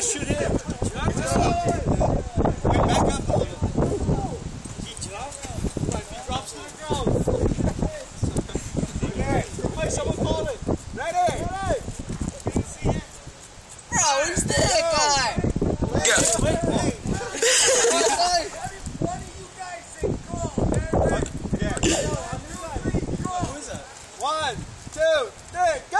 gotta shoot him. Wait, back up a little. He drops to the ground. Okay. Wait, someone call it. Ready? Bro, who's that guy? Wait. Who is that? 1, 2, 3, go!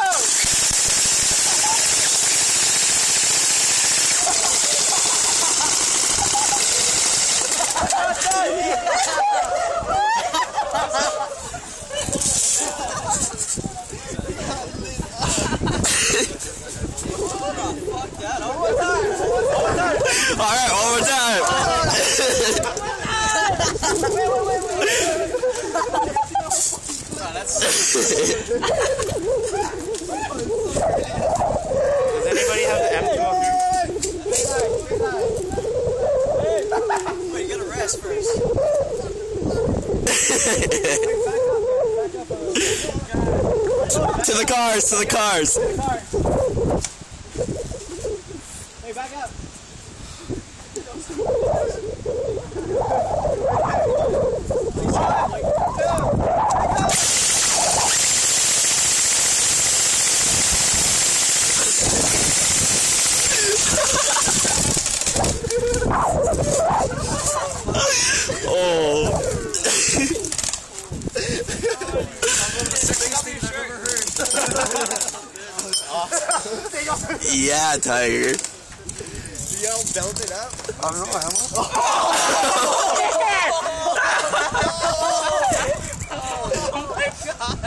Alright, one more time. Does anybody have the M2 up here? Wait, you gotta rest first. To the cars, to the cars. Hey, back up. Oh. Yeah, Tiger. You all belt it up? I don't know, Oh my god!